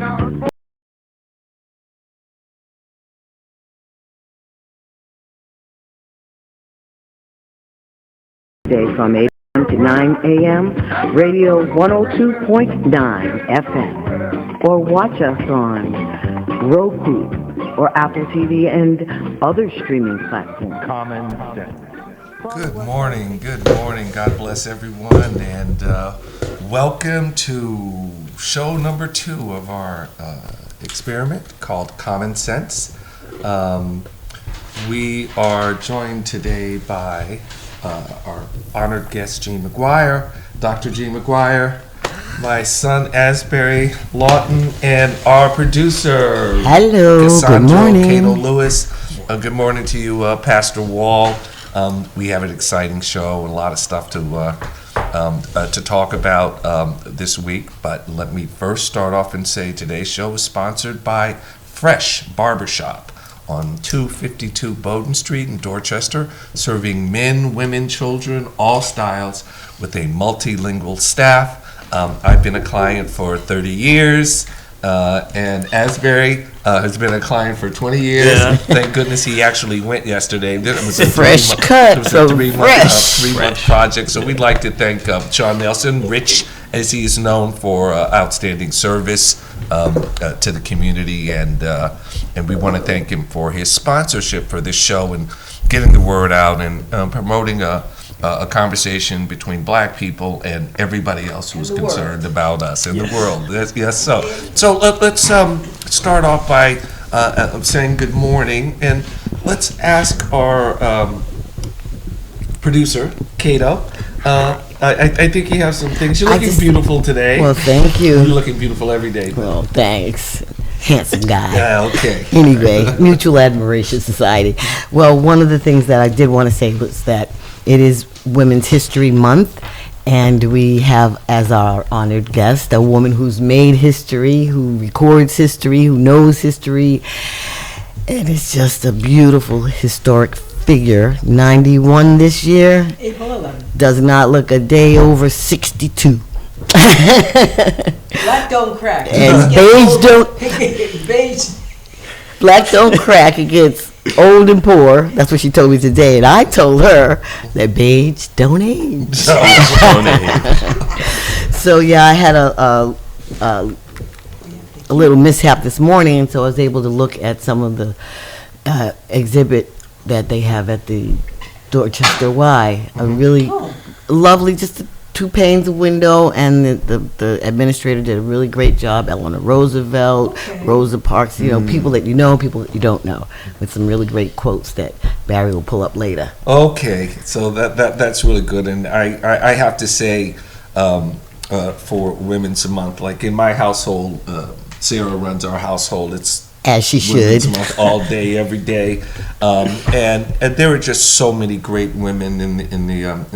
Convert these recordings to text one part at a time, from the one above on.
Day from 8 a.m. to 9 a.m. Radio 102.9 FM. Or watch us on Roku or Apple TV and other streaming platforms. Common sense. Good morning. God bless everyone, and welcome to show number 2 of our experiment called Common Sense. We are joined today by our honored guest, Jean McGuire, Dr. Jean McGuire, my son, Asberry Lawton, and our producer, Hello, Cassandra good morning. Cato Lewis. Good morning to you, Pastor Wall. We have an exciting show and a lot of stuff to talk about this week, but let me first start off and say today's show is sponsored by Fresh Barbershop on 252 Bowden Street in Dorchester, serving men, women, children, all styles, with a multilingual staff. I've been a client for 30 years, and Asberry has been a client for 20 years. Yeah. Thank goodness he actually went yesterday. It was a fresh cut. It was a three-month project. So we'd like to thank Sean Nelson, Rich, as he is known for outstanding service to the community, and we want to thank him for his sponsorship for this show and getting the word out and promoting a conversation between black people and everybody else who's concerned about us in the world. Yes. So let's start off by saying good morning, and let's ask our producer, Cato. I think you have some things. You're looking beautiful today. Well, thank you. You're looking beautiful every day. Well, thanks. Handsome guy. Yeah, okay. Anyway, Mutual Admiration Society. Well, one of the things that I did want to say was that it is Women's History Month, and we have as our honored guest a woman who's made history, who records history, who knows history, and it's just a beautiful historic figure. 91 this year. April 11th. Does not look a day over 62. Black don't crack. And beige don't. Beige. Black don't crack. It gets old and poor. That's what she told me today, and I told her that beige don't age. So yeah, I had a little mishap this morning, and so I was able to look at some of the exhibit that they have at the Dorchester Y. A really lovely, just 2 panes of window, and the administrator did a really great job. Eleanor Roosevelt, Rosa Parks, people that you know, people that you don't know, with some really great quotes that Barry will pull up later. Okay, so that's really good, and I have to say, for Women's Month, like in my household, Sarah runs our household. It's as she should. Women's Month all day, every day, and there are just so many great women in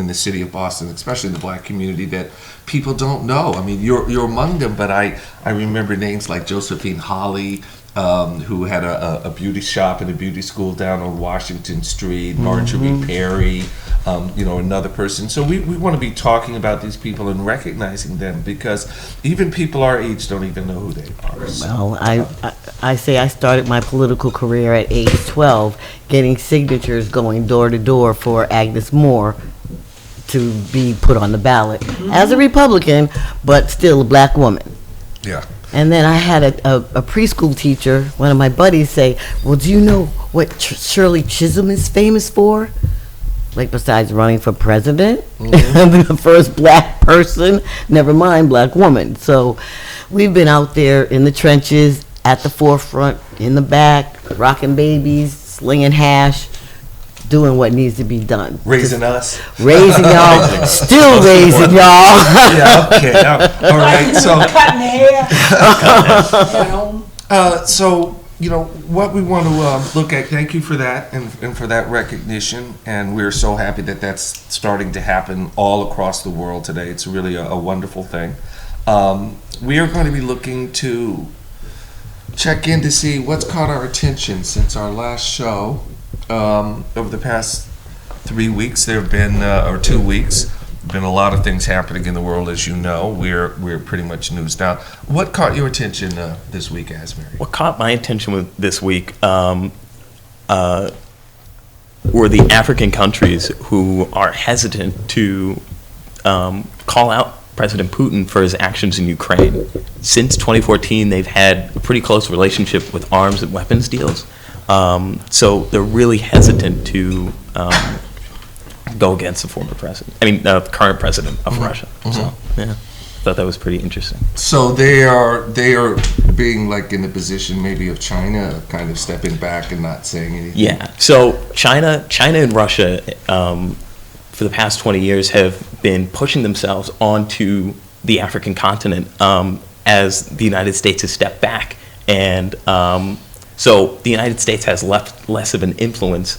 the city of Boston, especially in the black community, that people don't know. I mean, you're among them, but I remember names like Josephine Holly, who had a beauty shop and a beauty school down on Washington Street. Marjorie Perry, another person. So we want to be talking about these people and recognizing them, because even people our age don't even know who they are. So. Well, I say I started my political career at age 12, getting signatures going door to door for Agnes Moore to be put on the ballot as a Republican, but still a black woman. Yeah. And then I had a preschool teacher, one of my buddies, say, well, do you know what Shirley Chisholm is famous for? Like, besides running for president, the first black person, never mind black woman. So we've been out there in the trenches, at the forefront, in the back, rocking babies, slinging hash, doing what needs to be done. Raising us. Raising y'all. Still raising y'all. Yeah, okay. All right. So, Cutting hair. So, what we want to look at, thank you for that and for that recognition. And we're so happy that that's starting to happen all across the world today. It's really a wonderful thing. We are going to be looking to check in to see what's caught our attention since our last show. Over the past 3 weeks, there have been, or 2 weeks, been a lot of things happening in the world, as you know. We're pretty much news now. What caught your attention this week, Asberry? What caught my attention this week were the African countries who are hesitant to call out President Putin for his actions in Ukraine. Since 2014, they've had a pretty close relationship with arms and weapons deals. So they're really hesitant to go against the former president. The current president of Russia. So, yeah, thought that was pretty interesting. So they are being like in the position maybe of China, kind of stepping back and not saying anything. Yeah. So China and Russia, for the past 20 years, have been pushing themselves onto the African continent as the United States has stepped back, and so the United States has less of an influence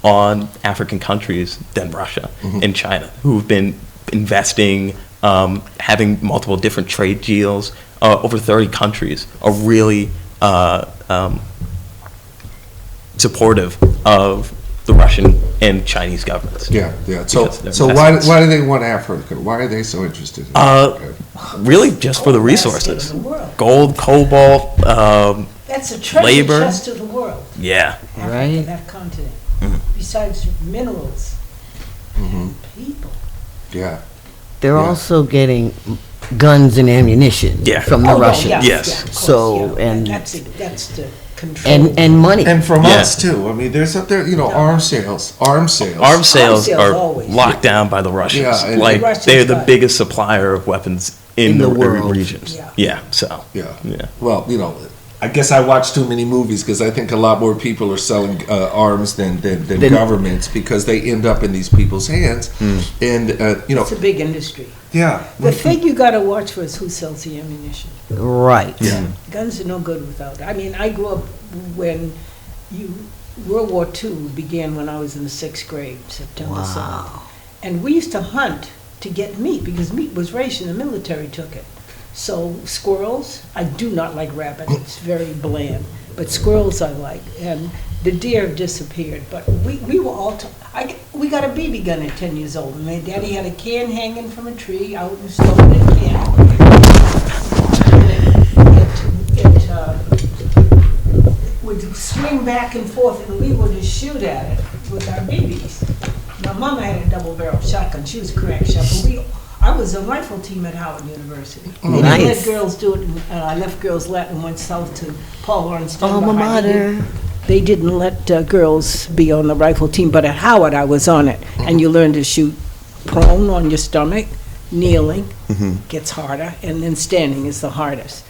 on African countries than Russia and China, who've been investing, having multiple different trade deals. Over 30 countries are really supportive of the Russian and Chinese governments. Yeah. So why do they want Africa? Why are they so interested in Africa? Really, just for the resources: gold, cobalt, That's a treasure labor. chest of the world. Yeah. Africa, Right. that continent. Besides minerals, people. Yeah. They're Yeah. also getting guns and ammunition Yeah. from the Oh, no, Russians. Yes. of course, So, yeah, and- that's the control. And money. And from Yeah. us too. I mean, there's up there, arms sales. Arms sales sales are always. locked down by the Russians. Yeah, and- Like, The Russians they're the got- biggest supplier of weapons in the world. regions. Yeah. Yeah. So. Yeah. Yeah. Well, I guess I watch too many movies because I think a lot more people are selling arms than governments, because they end up in these people's hands. And, It's a big industry. yeah. The thing you got to watch for is who sells the ammunition. Right. Yeah. Guns are no good without. I grew up when World War II began when I was in the 6th grade, September 7th. And we used to hunt to get meat because meat was rationed. The military took it. So squirrels, I do not like rabbit. It's very bland. But squirrels I like. And the deer have disappeared. But we were all, we got a BB gun at 10 years old. And my daddy had a can hanging from a tree out in the stove in a can. It would swing back and forth, and we would just shoot at it with our BBs. My mama had a double-barrel shotgun. She was a crack shot, but I was a rifle team at Howard University. They didn't Nice. let girls do it. I left girls let and went south to Paul Lawrence. Alma mater. They didn't let girls be on the rifle team, but at Howard I was on it. And you learn to shoot prone on your stomach, kneeling gets harder, and then standing is the hardest.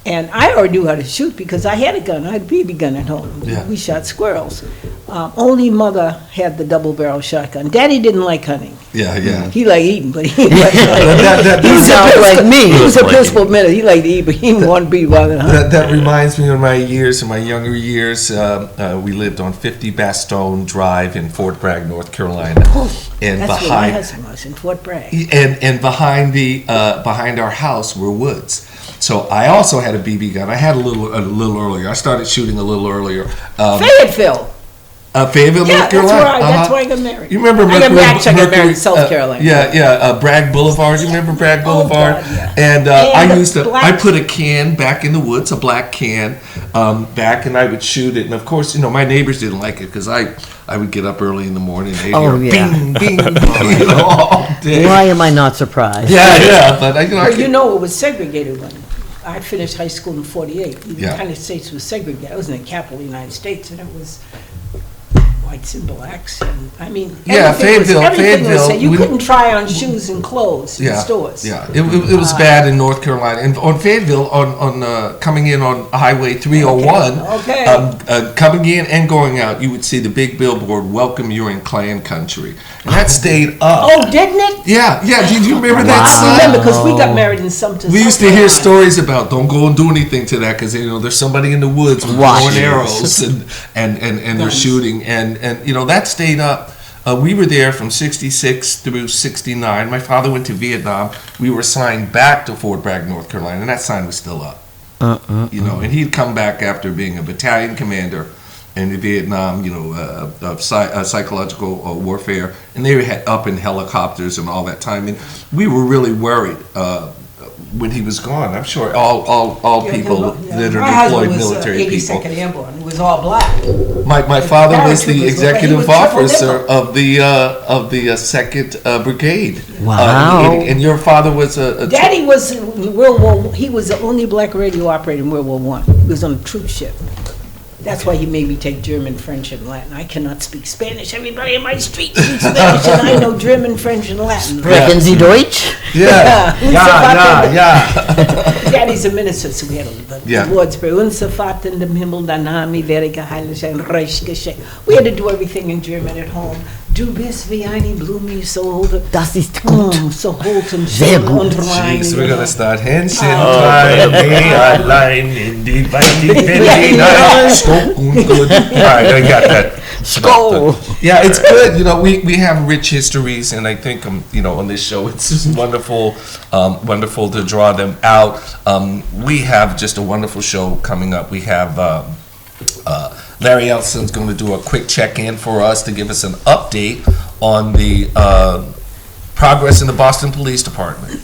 And I already knew how to shoot because I had a gun. I had a BB gun at home. Yeah. We shot squirrels. Only mother had the double-barrel shotgun. Daddy didn't like hunting. Yeah. He liked eating, but he didn't like hunting. He sounds like me. He was a Like principal minister. He liked to eat, but he didn't want to be bothered hunting. That reminds me of my younger years. We lived on 50 Bastogne Drive in Fort Bragg, North Carolina. And That's where my husband was, in Fort Bragg. And behind our house were woods. So I also had a BB gun. I had a little earlier. I started shooting a little earlier. Fayetteville. Fayetteville, Yeah, North that's where Carolina. that's where I got married. You remember I got Mercury- married in Mercury, South Carolina. Bragg Boulevard. You remember Bragg Boulevard? God, yeah. And And I used to. black- I put a can back in the woods, a black can, back, and I would shoot it. And of course, my neighbors didn't like it because I would get up early in the morning. And they'd Oh, hear yeah. bing, bing, bing, all day. Why am I not surprised? Yeah. But I But it was segregated when I finished high school in 48. The Yeah. United States was segregated. I was in the capital of the United States, and it was whites and blacks, and Yeah, everything was Fayetteville, said. You couldn't try on shoes and clothes in stores. Yeah, it was bad in North Carolina. And on Fayetteville, on coming in on Highway 301, Okay. coming in and going out, you would see the big billboard, "Welcome, you're in Klan country," and that stayed up. Oh, didn't it? Yeah. Did you remember that I sign? remember because we got married in Sumter. We used to South hear Carolina. stories about don't go and do anything to that because there's somebody in the woods with bow and arrows and they're shooting and that stayed up. We were there from 66 through 69. My father went to Vietnam. We were assigned back to Fort Bragg, North Carolina, and that sign was still up. And he'd come back after being a battalion commander in Vietnam, of psychological warfare, and they had up in helicopters and all that time, and we were really worried when he was gone. I'm sure all people that are deployed military My husband was people. 82nd Airborne. It was all black. My father was the Paratroopers, he executive was triple officer nickel. of the Second Brigade. Wow. And your father was a Daddy was in World War. He was the only black radio operator in World War One. He was on a troop ship. That's why he made me take German, French, and Latin. I cannot speak Spanish. Everybody in my street speaks Spanish, and I know German, French, and Latin. Sprechen Sie Deutsch? yeah. Daddy's a minister, so we had the Lord's Prayer. Unser Vater in dem Himmel, dein Name werde geheiligt sein, Reich geschehen. We had to do everything in German at home. Du bist wie eine Blume, so hold Das ist gut. so hold und Sehr schön gut. und rein. Jeez, we're gonna start Händchen frei, allein in die Welt hinein. Stopp und gut. All right, I got that. Skål. Yeah, it's good. We have rich histories, and I think on this show, it's just wonderful, wonderful to draw them out. We have just a wonderful show coming up. We have Larry Ellison's going to do a quick check-in for us to give us an update on the progress in the Boston Police Department.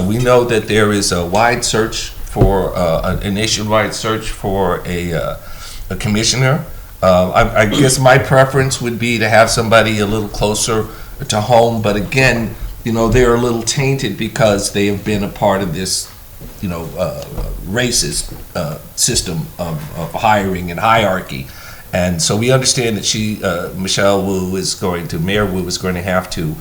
We know that there is a wide search for a nationwide search for a commissioner. I guess my preference would be to have somebody a little closer to home, but again, they're a little tainted because they have been a part of this, racist system of hiring and hierarchy. And so we understand that Michelle Wu Mayor Wu is going to have to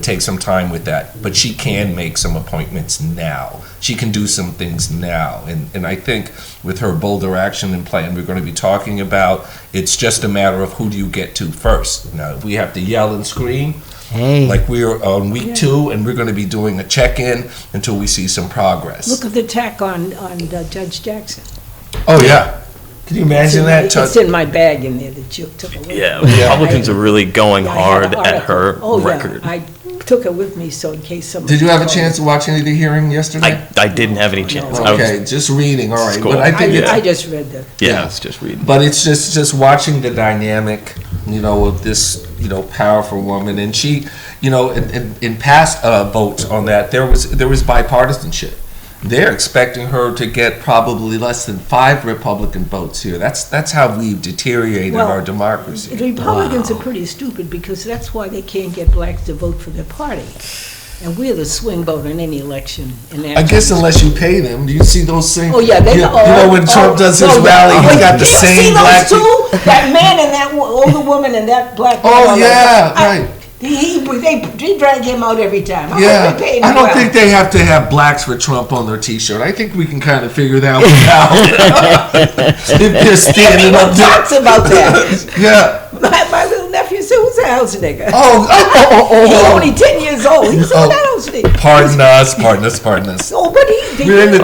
take some time with that, but she can make some appointments now. She can do some things now, and I think with her bolder action and plan we're going to be talking about, it's just a matter of who do you get to first. Now, we have to yell and scream, like we're on week 2, and we're going to be doing a check-in until we see some progress. Look at the attack on Judge Jackson. Oh, yeah. Can you imagine that? It's in my bag in there that you took away. Yeah, Republicans are really going hard at her record. I took it with me so in case somebody. Did you have a chance to watch any of the hearing yesterday? I didn't have any chance. Okay, just reading. All right, Cool. but I think I just read the. I was just reading. But it's just watching the dynamic, of this, powerful woman, and she, in past votes on that, there was bipartisanship. They're expecting her to get probably less than 5 Republican votes here. That's how we've deteriorated our democracy. The Republicans are pretty stupid because that's why they can't get blacks to vote for their party. And we're the swing vote in any election. I guess unless you pay them. Do you see those same? Oh yeah, they when Trump does his rally, he's got the same black. See those two? That man and that older woman and that black woman. Oh yeah, right. They drag him out every time. I don't think they have to have blacks for Trump on their T-shirt. I think we can kind of figure that one out. If they're standing up there. Talks about that. Yeah. My little nephew said, "Who's that house nigga?" He's only 10 years old. He said, "That house nigga." Pardon us. Oh, but we're in the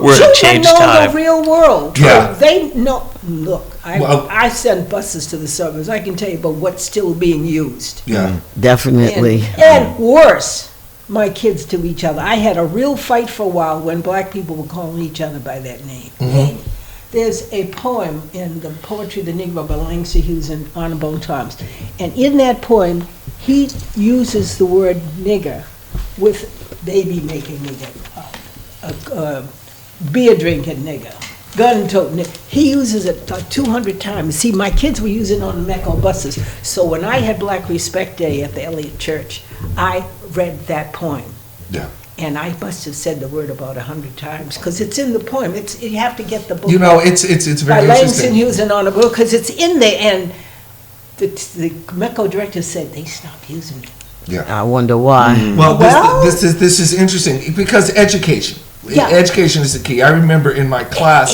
We're in a children change know time. the real world. Yeah. They know. Look, I send buses to the suburbs. I can tell you about what's still being used. Yeah. Definitely. And worse, my kids to each other. I had a real fight for a while when black people were calling each other by that name. Mm-hmm. There's a poem in the Poetry of the Negro by Langston Hughes and Honorable Thomas. And in that poem, he uses the word nigger with baby making nigger, beer drinking nigger, gun toting nigger. He uses it like 200 times. See, my kids were using it on the Mecco buses. So when I had Black Respect Day at the Elliott Church, I read that poem. Yeah. And I must have said the word about 100 times because it's in the poem. You have to get the book. It's by very Langston interesting. Hughes and Honorable because it's in there. And the Mecco director said they stopped using it. Yeah. I wonder why. Well, this is interesting because education. Yeah. Education is the key. I remember in my class.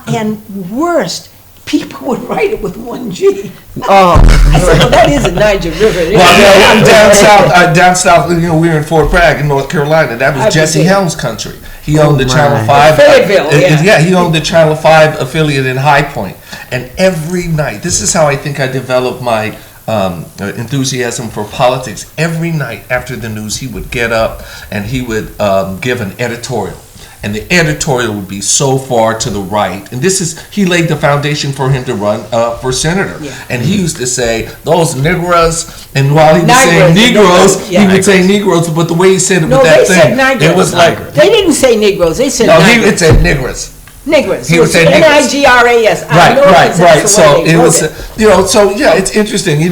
And worst, people would write it with 1 G. Oh, I said, well, that is a Niger River. Well, down south, we were in Fort Bragg in North Carolina. That was Jesse Helms' country. He owned the Channel 5. Fayetteville, he owned the Channel 5 affiliate in High Point. And every night, this is how I think I developed my enthusiasm for politics. Every night after the news, he would get up and he would give an editorial. and the editorial would be so far to the right. And he laid the foundation for him to run for senator. Yeah. And he used to say, those Negroes, and while he was saying Negroes, Negroes, he would say Negroes, but the way he said it No, with that they said thing, Negroes. it was like, They didn't say Negroes, they said no, he Negroes. would say Negroes. Negroes. He would say Negroes. Nigras. I know Right. that's the So way they it wrote was, so yeah, it's interesting,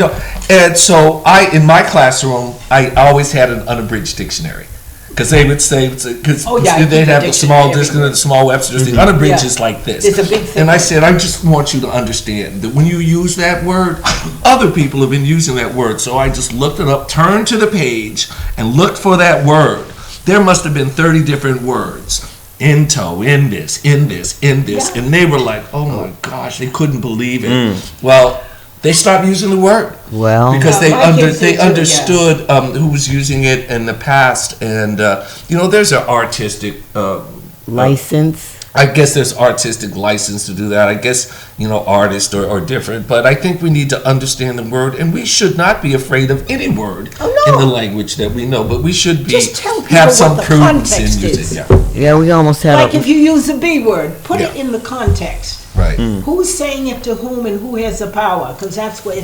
And so in my classroom, I always had an unabridged dictionary. Because they would say, because Oh, yeah, I keep they'd a have the small dictionary dictionary, the small Webster's, the unabridged Yeah. is like this. It's a big thing. And I said, I just want you to understand that when you use that word, other people have been using that word. So I just looked it up, turned to the page, and looked for that word. There must have been 30 different words. Into, in this, Yeah. and they were like, oh my gosh, they couldn't believe it. Well, they stopped using the word Well, because Yeah, my kids they did too, understood who was using it in the past, and there's an artistic license. I guess there's artistic license to do that. I guess, artists are different, but I think we need to understand the word, and we should not be afraid of any word in the language that we know, but we should Just tell people have some what the prudence in context using is. it. Yeah, we almost had Like if you use the B word, put it Yeah. in the context. Right. Who's saying it to whom and who has the power? Because that's what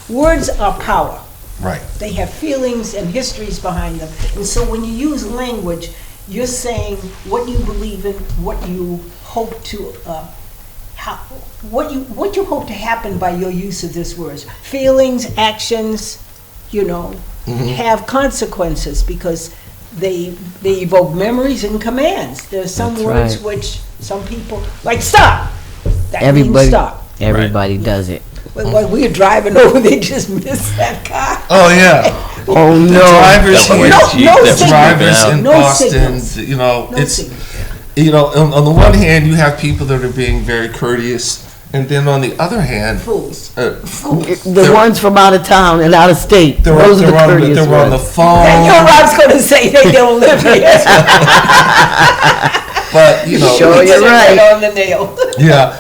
words are power. Right. They have feelings and histories behind them. And so when you use language, you're saying what you believe in, what you hope to, what you hope to happen by your use of this word. Feelings, actions, have consequences because they evoke memories and commands. There's some That's words right. which some people, like stop. That everybody. means stop. Everybody does it. When we were driving over, they just missed that car. Oh, yeah. Oh no! Drivers That here, was cheap. That was drivers cheap. in No Boston, signals. no it's, signals. on the one hand, you have people that are being very courteous, and then on the other hand, Fools. The ones from out of town and out of state. Those are the courteous they're on the ones. phone. And your Rob's going to say they don't live here. But, Sure, you're right. On the nail. yeah,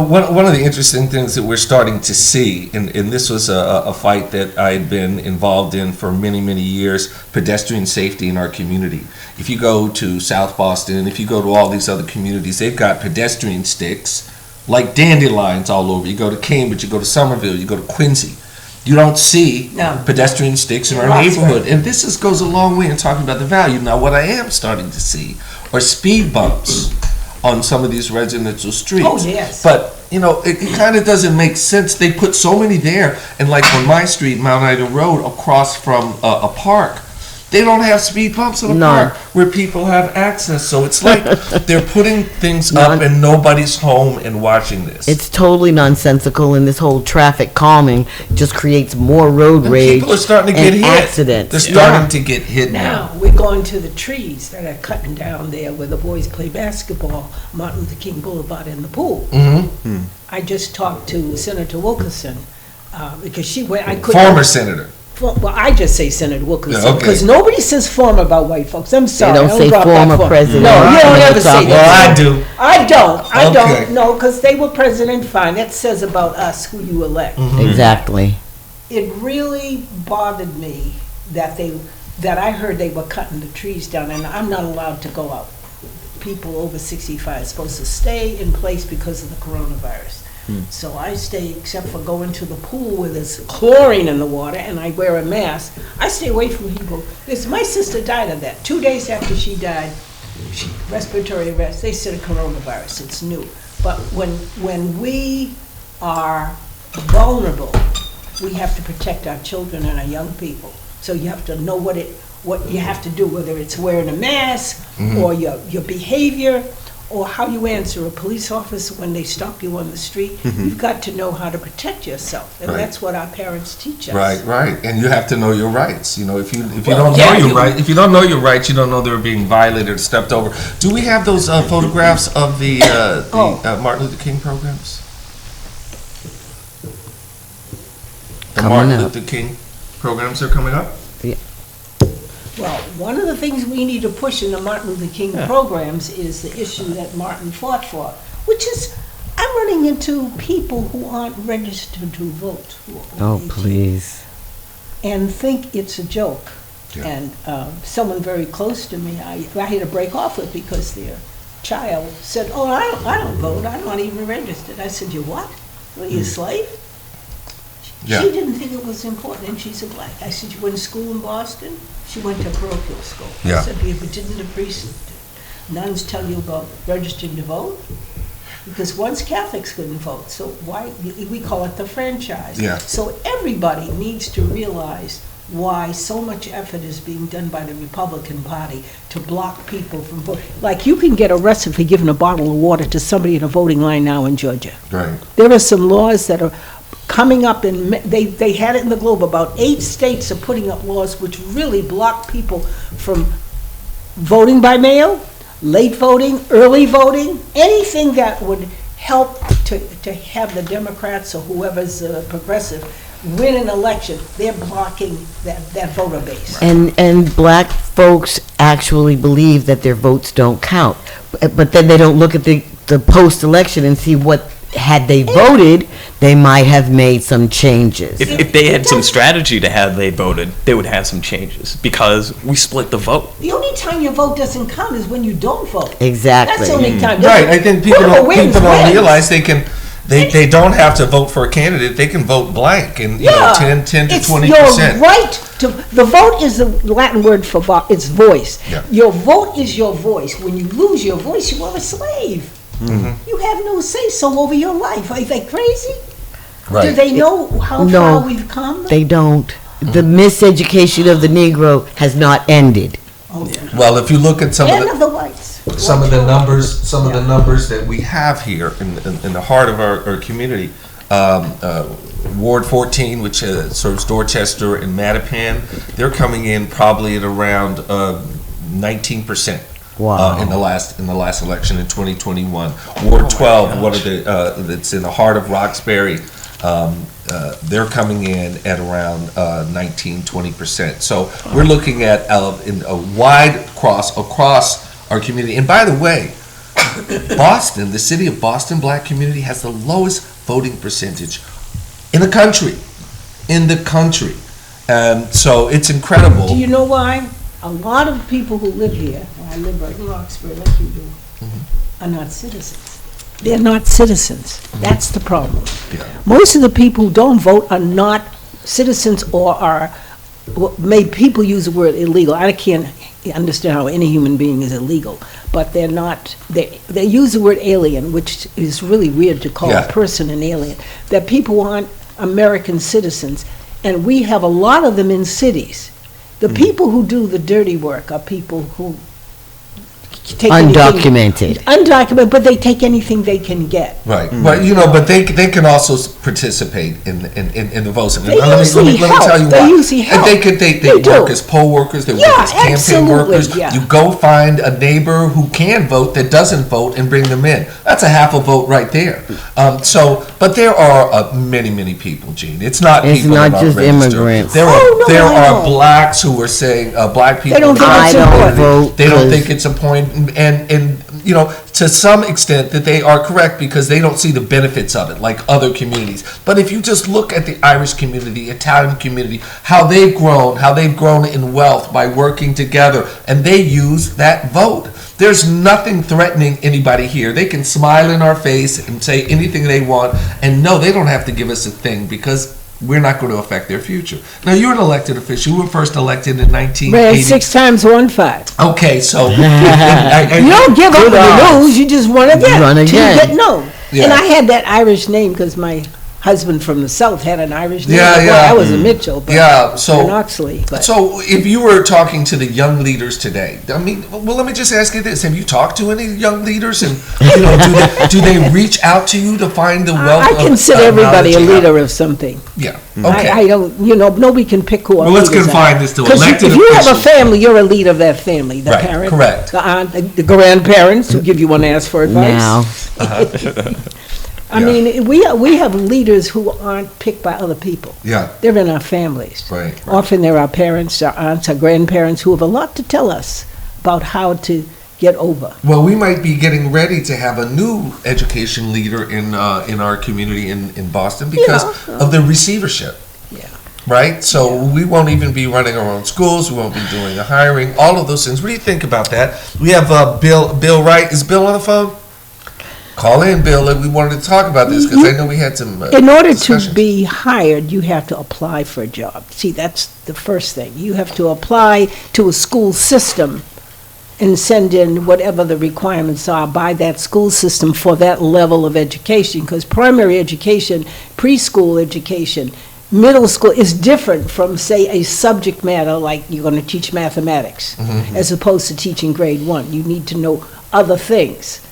one of the interesting things that we're starting to see, and this was a fight that I had been involved in for many, many years, pedestrian safety in our community. If you go to South Boston, if you go to all these other communities, they've got pedestrian sticks like dandelions all over. You go to Cambridge, you go to Somerville, you go to Quincy. You don't see No. pedestrian sticks in our Lots, neighborhood. right. And this goes a long way in talking about the value. Now, what I am starting to see are speed bumps on some of these residential streets. Oh, yes. But, it kind of doesn't make sense. They put so many there. And like on my street, Mount Ida Road, across from a park, they don't have speed bumps in the No. park where people have access. So it's like they're putting things up and nobody's home and watching this. It's totally nonsensical, and this whole traffic calming just creates more road And rage people are starting to get and hit. accidents. They're starting to get hit now. Now, we're going to the trees that are cutting down there where the boys play basketball, Martin Luther King Boulevard in the pool. Mm-hmm. I just talked to Senator Wilkerson because she went, I couldn't. Former senator. Well, I just say Senator Wilkerson, Yeah, okay. because nobody says former about white folks. I'm sorry. don't I say drop that former form. president. No, you don't ever say Well, that. I do. I Okay. don't, no, because they were president, fine. That says about us who you elect. Exactly. It really bothered me that I heard they were cutting the trees down, and I'm not allowed to go out. People over 65 are supposed to stay in place because of the coronavirus. So I stay, except for going to the pool where there's chlorine in the water and I wear a mask. I stay away from people. My sister died of that. 2 days after she died, respiratory arrest, they said a coronavirus, it's new. But when we are vulnerable, we have to protect our children and our young people. So you have to know what you have to do, whether it's wearing a mask or your behavior, or how you answer a police officer when they stop you on the street. You've got to know how to protect yourself, and Right. that's what our parents teach us. Right, and you have to know your rights. If you Well, don't yeah, know your you- right, if you don't know your rights, you don't know they're being violated or stepped over. Do we have those photographs of the Martin Luther King programs? The Coming Martin up. Luther King programs are coming up. Well, one of the things we need to push in the Martin Luther King programs is the issue that Martin fought for, which is, I'm running into people who aren't registered to vote. who are Oh, 18, please. And think it's a joke. Yeah. And someone very close to me, I had to break off with because they're child said, "Oh, I don't vote. I'm not even registered." I said, "You what? What, are you a slave?" Yeah. She didn't think it was important, and she's a black. I said, "You went to school in Boston?" She went to parochial school. Yeah. I said, "If it didn't appreciate nuns tell you about registering to vote?" Because once Catholics couldn't vote, so why, we call it the franchise. Yeah. So everybody needs to realize why so much effort is being done by the Republican Party to block people from voting. Like, you can get arrested for giving a bottle of water to somebody in a voting line now in Georgia. Right. There are some laws that are coming up, and they had it in the Globe. About 8 states are putting up laws which really block people from voting by mail, late voting, early voting, anything that would help to have the Democrats or whoever's progressive win an election. They're blocking that voter base. And black folks actually believe that their votes don't count. But then they don't look at the post-election and see what, had they voted, they might have made some changes. If they had some strategy to how they voted, they would have some changes, because we split the vote. The only time your vote doesn't count is when you don't vote. Exactly. That's the only time. Right, I think people Whoever don't wins, wins. realize they don't have to vote for a candidate, they can vote blank, and, 10 to 20%. It's your right to, the vote is the Latin word for it's voice. Yeah. Your vote is your voice. When you lose your voice, you are a slave. You have no say-so over your life. Are they crazy? Right. Do they know how No, far we've come? They don't. The miseducation of the Negro has not ended. Oh, yeah. Well, if you look at some And of of the whites. some of the numbers that we have here in the heart of our community, Ward 14, which serves Dorchester and Mattapan, they're coming in probably at around 19%. Wow. In the last election in 2021. Ward 12, one of the that's in the heart of Roxbury, they're coming in at around 19-20%. So we're looking at in a wide across our community. And by the way, Boston, the city of Boston black community has the lowest voting percentage in the country. So it's incredible. Do you know why? A lot of people who live here, and I live right in Roxbury like you do, are not citizens. They're not citizens. That's the problem. Yeah. Most of the people who don't vote are not citizens, or are, people use the word illegal. I can't understand how any human being is illegal, but they're not, they use the word alien, which is really weird to call a person an alien. That people aren't American citizens, and we have a lot of them in cities. The people who do the dirty work are people who take undocumented, but they take anything they can get. Right, but but they can also participate in the votes. They usually help. They usually help. They work as poll workers. They work as campaign workers. Yeah. You go find a neighbor who can vote that doesn't vote and bring them in. That's a half a vote right there. But there are many people, Gene. It's not just registered. immigrants. There are blacks who are saying black people. They don't think it's important. They don't think it's a point, and to some extent that they are correct, because they don't see the benefits of it like other communities. But if you just look at the Irish community, Italian community, how they've grown in wealth by working together, and they use that vote. There's nothing threatening anybody here. They can smile in our face and say anything they want, and no, they don't have to give us a thing, because we're not going to affect their future. Now, you're an elected official. You were first elected in 1980. Ran 6 times, won 5. Okay, so You don't give up when you lose. You just run again. Run again. Till you get no. Yeah. And I had that Irish name because my husband from the South had an Irish name. Yeah, Well, yeah. I was a Mitchell, but an Oxley. But So if you were talking to the young leaders today, I mean, well, let me just ask you this. Have you talked to any young leaders? And, do they reach out to you to find the wealth I consider everybody a knowledge you have? leader of something. Yeah, okay. I don't, nobody can pick who. Well, let's confine this to Because elected if you have a officials. family, you're a leader of that family. The Right, parent, correct. the aunt, the grandparents who give you one ask for advice. Now, I mean, we have leaders who aren't picked by other people. Yeah, They're in our families. right. Often they're our parents, our aunts, our grandparents who have a lot to tell us about how to get over. Well, we might be getting ready to have a new education leader in our community in Boston because of the receivership. Yeah. right? So we won't even be running our own schools. We won't be doing the hiring, all of those things. What do you think about that? We have Bill Wright. Is Bill on the phone? Call in, Bill. We wanted to talk about this because I know we had some in order discussions. to be hired, you have to apply for a job. See, that's the first thing. You have to apply to a school system and send in whatever the requirements are by that school system for that level of education, because primary education, preschool education, middle school is different from, say, a subject matter like you're going to teach mathematics, as opposed to teaching grade 1. You need to know other things.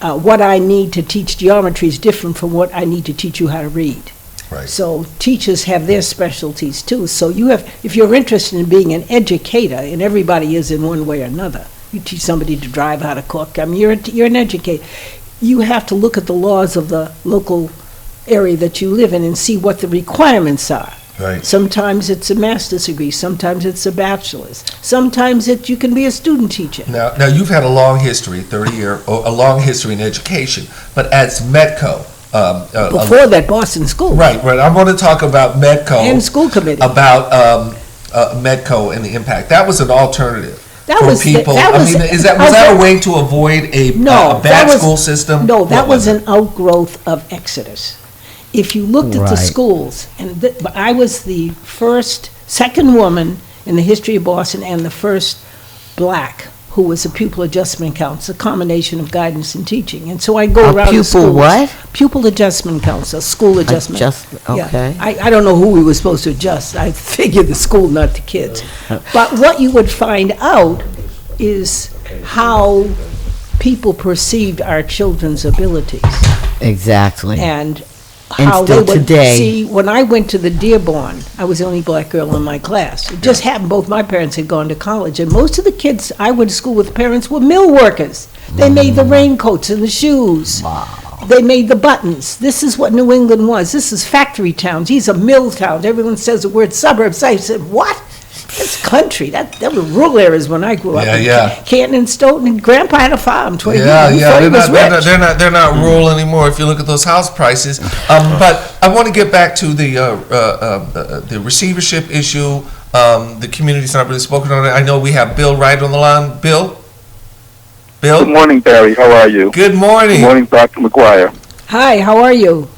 What I need to teach geometry is different from what I need to teach you how to read. Right. So teachers have their specialties too. So you have, if you're interested in being an educator, and everybody is in one way or another, you teach somebody to drive, how to cook, I mean, you're an educator. You have to look at the laws of the local area that you live in and see what the requirements are. Right. Sometimes it's a master's degree, sometimes it's a bachelor's, sometimes you can be a student teacher. Now you've had a long history, 30-year, a long history in education, but as Medco. Before that, Boston School. Right. I want to talk about Medco. And school committee. About Medco and the impact. That was an alternative. That for was people. Was that a way to avoid a bad school system? No, that was an outgrowth of Exodus. If you looked at the schools, and I was the second woman in the history of Boston and the first black who was a pupil adjustment counselor, a combination of guidance and teaching. And so I go around the schools. Pupil what? Pupil adjustment counselor, school adjustment. Okay. Yeah. I don't know who we were supposed to adjust. I figured the school, not the kids. But what you would find out is how people perceived our children's abilities. Exactly. And how still they would today. see, when I went to the Dearborn, I was the only black girl in my class. It just happened both my parents had gone to college, and most of the kids I went to school with parents were mill workers. They made the raincoats and the shoes. Wow. They made the buttons. This is what New England was. This is factory towns. These are mill towns. Everyone says the word suburbs. I said, what? That's country. That were rural areas when I grew up. Canton and Stoughton, and Grandpa had a farm. 20 years before he was rich. They're not rural anymore. If you look at those house prices, but I want to get back to the receivership issue. The community's not really spoken on it. I know we have Bill Wright on the line. Bill. Good morning, Barry. How are you? Good morning. Good morning, Dr. McGuire. Hi. How are you?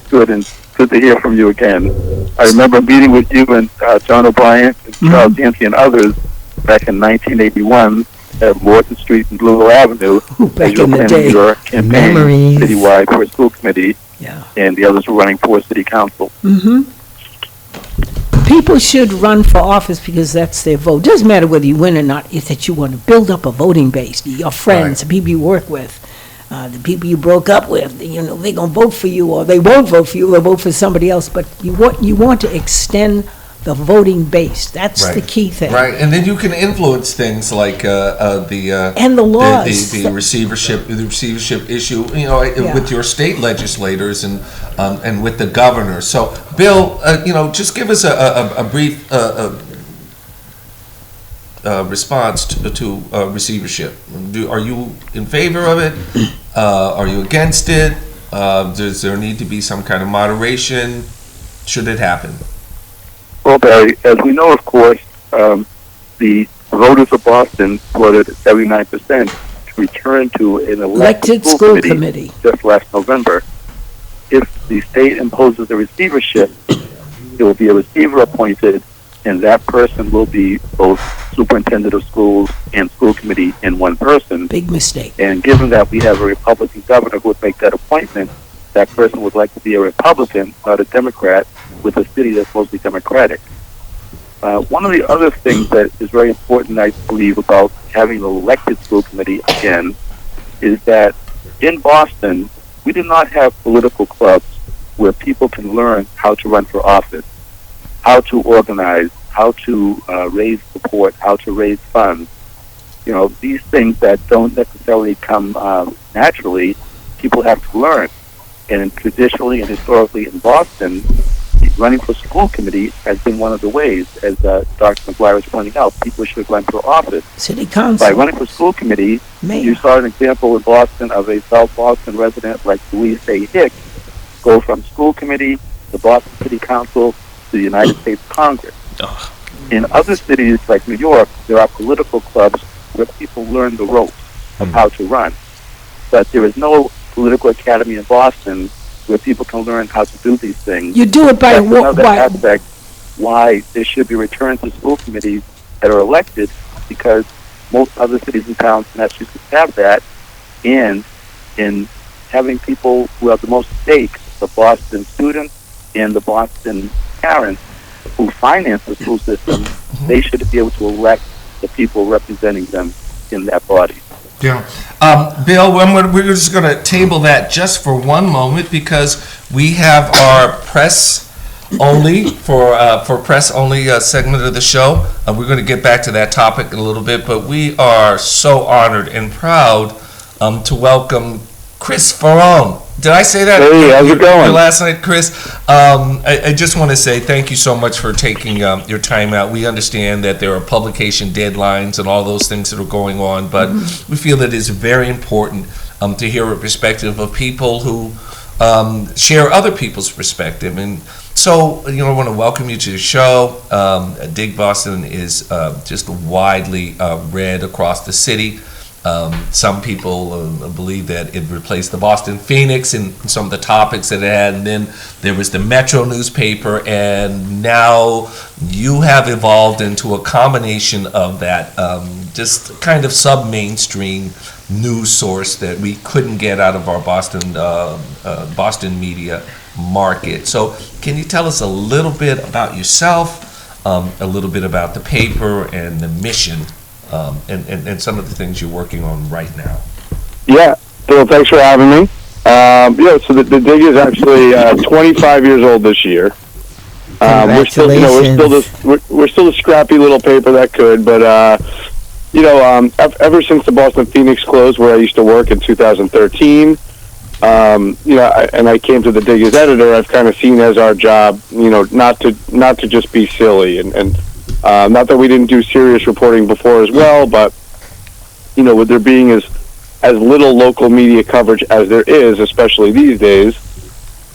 Good, and good to hear from you again. I remember meeting with you and John O'Brien and Charles Yancey and others back in 1981 at Morton Street and Blue Hill Avenue. Back in the day. Your campaign Memories. citywide for a school committee, Yeah. and the others were running for city council. People should run for office because that's their vote. Doesn't matter whether you win or not. It's that you want to build up a voting base. Your friends, the people you work with, the people you broke up with. You know, they're gonna vote for you, or they won't vote for you, or vote for somebody else. But you want to extend the voting base. That's the key thing. Right, and then you can influence things like and the laws, the receivership issue. You know, with your state legislators and with the governor. So, Bill, just give us a brief response to receivership. Are you in favor of it? Are you against it? Does there need to be some kind of moderation? Should it happen? Well, Barry, as we know, of course, the voters of Boston voted 79% to return to an elected school committee just last November. If the state imposes a receivership, there will be a receiver appointed, and that person will be both superintendent of schools and school committee in one person. big mistake. And given that we have a Republican governor who would make that appointment, that person would like to be a Republican, not a Democrat, with a city that's mostly Democratic. One of the other things that is very important, I believe, about having an elected school committee again, is that in Boston, we do not have political clubs where people can learn how to run for office, how to organize, how to raise support, how to raise funds. You know, these things that don't necessarily come naturally, people have to learn. And traditionally and historically in Boston, running for school committee has been one of the ways, as Dr. McGuire was pointing out, people should run for office. City council. By running for school committee, you saw an example in Boston of a South Boston resident like Louise A. Hicks go from school committee to Boston City Council to the United States Congress. Ugh. In other cities like New York, there are political clubs where people learn the ropes of how to run. But there is no political academy in Boston where people can learn how to do these things. You do it by That's another by aspect why there should be returns to school committees that are elected, because most other cities and towns in Massachusetts have that, and in having people who have the most stake, the Boston students and the Boston parents who finance the school system, they should be able to elect the people representing them in that body. Yeah. Bill, we're just going to table that just for one moment, because we have our press only segment of the show. We're going to get back to that topic in a little bit, but we are so honored and proud to welcome Chris Ferrone. Did I say that? Hey, how's it going? Last night, Chris. I just want to say thank you so much for taking your time out. We understand that there are publication deadlines and all those things that are going on, but we feel that it's very important to hear a perspective of people who share other people's perspective. And so, I want to welcome you to the show. Dig Boston is just widely read across the city. Some people believe that it replaced the Boston Phoenix in some of the topics that it had, and then there was the Metro newspaper, and now you have evolved into a combination of that just kind of sub-mainstream news source that we couldn't get out of our Boston media market. So can you tell us a little bit about yourself, a little bit about the paper and the mission, and some of the things you're working on right now? Yeah, Bill, thanks for having me. So the Dig is actually 25 years old this year. We're still the scrappy little paper that could, but ever since the Boston Phoenix closed, where I used to work in 2013, and I came to the Dig as editor, I've kind of seen as our job, not to just be silly, and not that we didn't do serious reporting before as well, but with there being as little local media coverage as there is, especially these days,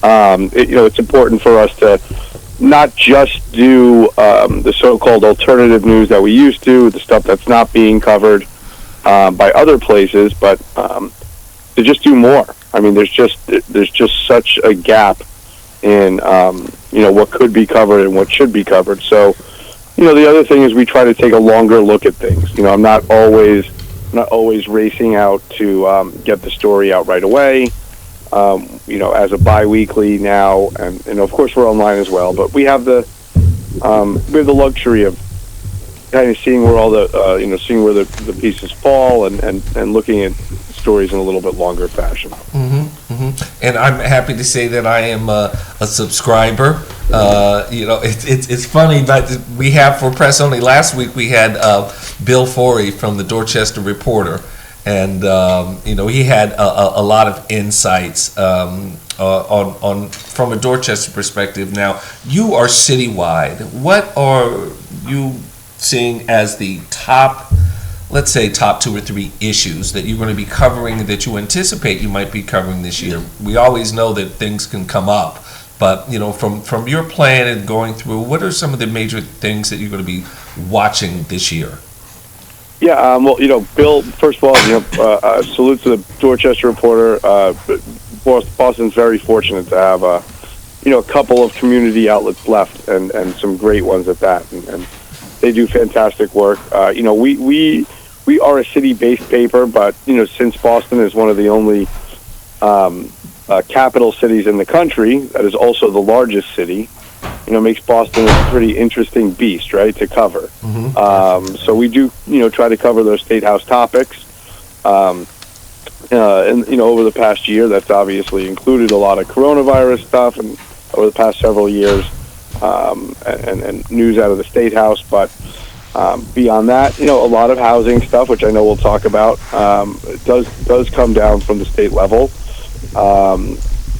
it's important for us to not just do the so-called alternative news that we used to, the stuff that's not being covered by other places, but to just do more. I mean, there's just such a gap in what could be covered and what should be covered. So, the other thing is we try to take a longer look at things. I'm not always racing out to get the story out right away. As a bi-weekly now, and of course we're online as well. But we have the luxury of kind of seeing where all the seeing where the pieces fall and looking at stories in a little bit longer fashion. And I'm happy to say that I am a subscriber. It's funny, but we have for press only last week we had Bill Wrigh from the Dorchester Reporter, and he had a lot of insights on from a Dorchester perspective. Now you are citywide. What are you seeing as the top, let's say, top 2 or 3 issues that you're going to be covering that you anticipate you might be covering this year? We always know that things can come up, but from your plan and going through, what are some of the major things that you're going to be watching this year? Yeah, Bill, first of all, salute to the Dorchester Reporter. Boston's very fortunate to have a couple of community outlets left, and some great ones at that, and they do fantastic work. We are a city-based paper, but since Boston is one of the only capital cities in the country, that is also the largest city, makes Boston a pretty interesting beast, right, to cover. So we do, try to cover those State House topics. And over the past year, that's obviously included a lot of coronavirus stuff, and over the past several years, and news out of the State House. But beyond that, a lot of housing stuff, which I know we'll talk about, does come down from the state level,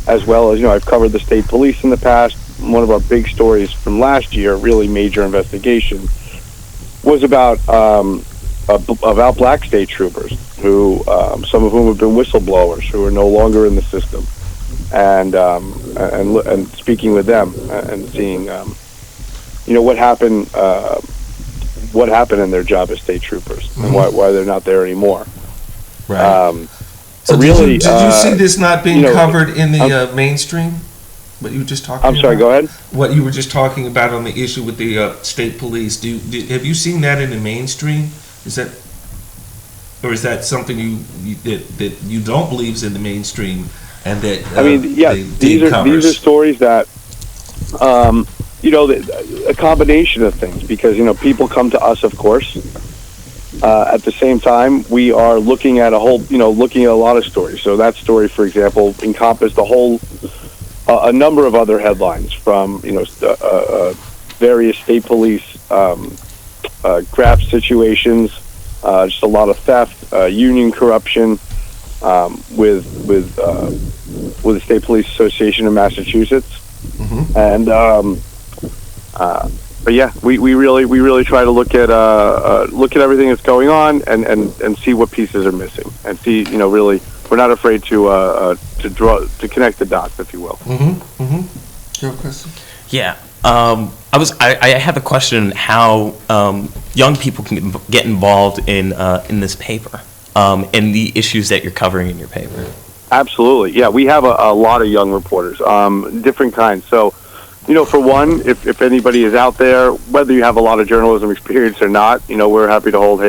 as well as, I've covered the state police in the past. One of our big stories from last year, really major investigation, was about black state troopers, who some of whom have been whistleblowers, who are no longer in the system, and speaking with them and seeing what happened in their job as state troopers, and why they're not there anymore. Right. So really, did you see this not being covered in the mainstream? What you were just talking about? I'm sorry, go ahead. What you were just talking about on the issue with the state police. Have you seen that in the mainstream? Is that something that you don't believe is in the mainstream, and that these are stories that a combination of things, because people come to us, of course. At the same time, we are looking at a lot of stories. So that story, for example, encompassed a number of other headlines from various state police graft situations, just a lot of theft, union corruption with the State Police Association in Massachusetts, and but yeah, we really try to look at everything that's going on and see what pieces are missing, and see really we're not afraid to connect the dots, if you will. Your question? Yeah. I have a question how young people can get involved in this paper and the issues that you're covering in your paper. Absolutely. Yeah, we have a lot of young reporters, different kinds. So, for one, if anybody is out there, whether you have a lot of journalism experience or not, we're happy to hold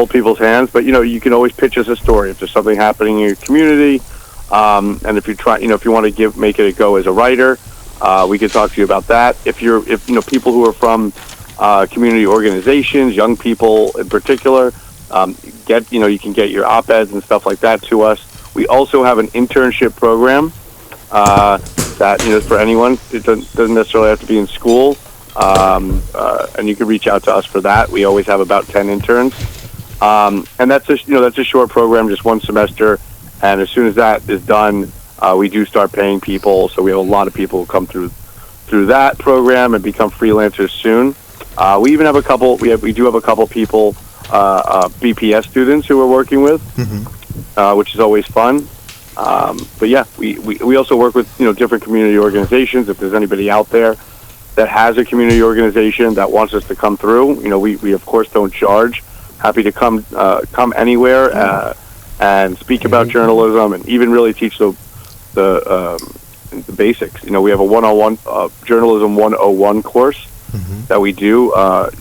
people's hands. But, you can always pitch us a story if there's something happening in your community. And if you if you want to make it a go as a writer, we could talk to you about that. If people who are from community organizations, young people in particular, you can get your op-eds and stuff like that to us. We also have an internship program that for anyone. It doesn't necessarily have to be in school, and you can reach out to us for that. We always have about 10 interns, and that's a short program, just one semester. And as soon as that is done, we do start paying people. So we have a lot of people who come through that program and become freelancers soon. We even have a couple. We do have a couple people, BPS students who we're working with, which is always fun. But yeah, we also work with different community organizations. If there's anybody out there that has a community organization that wants us to come through, we of course don't charge. Happy to come anywhere and speak about journalism and even really teach the basics. We have a 101 journalism 101 course that we do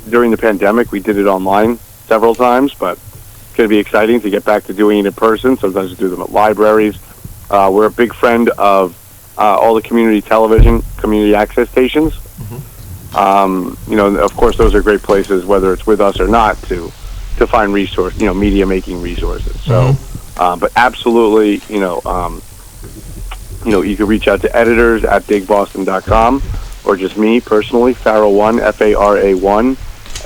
during the pandemic. We did it online several times, but it's going to be exciting to get back to doing it in person. Sometimes we do them at libraries. We're a big friend of all the community television, community access stations. Of course, those are great places, whether it's with us or not, to find media making resources. So, but absolutely, you can reach out to editors at bigboston.com, or just me personally, Farah1, Fara1,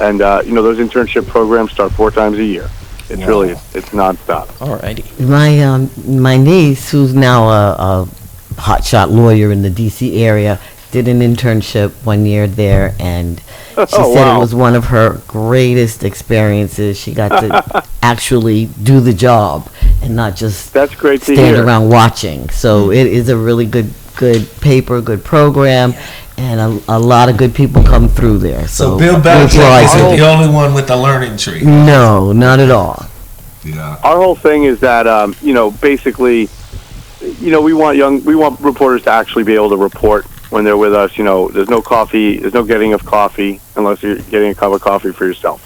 and those internship programs start 4 times a year. It's really it's nonstop. Alrighty. My niece, who's now a hotshot lawyer in the D.C. area, did an internship 1 year there, and she said it was one of her greatest experiences. She got to actually do the job and not just That's great to stand hear. around watching. So it is a really good paper, good program, and a lot of good people come through there. So Bill Belichick isn't the only one with the learning tree. No, not at all. Yeah. Our whole thing is that basically, we want reporters to actually be able to report when they're with us. There's no coffee, there's no getting of coffee unless you're getting a cup of coffee for yourself.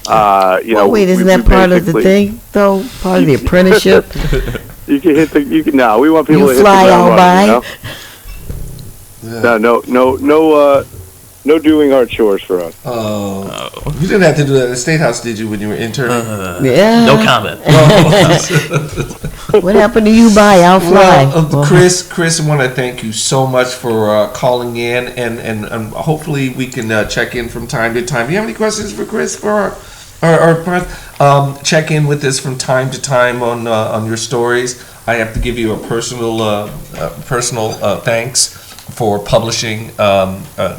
Wait, isn't that part of the thing, though? Part of the apprenticeship? You can we want people to hit the fly ground all running, Yeah. No doing our chores for us. Oh. You didn't have to do that at the State House, did you, when you were interning? Yeah. No comment. What happened to you, bye? I'll fly. Well, Chris, I want to thank you so much for calling in, and hopefully we can check in from time to time. Do you have any questions for Chris for our check in with us from time to time on your stories? I have to give you a personal thanks for publishing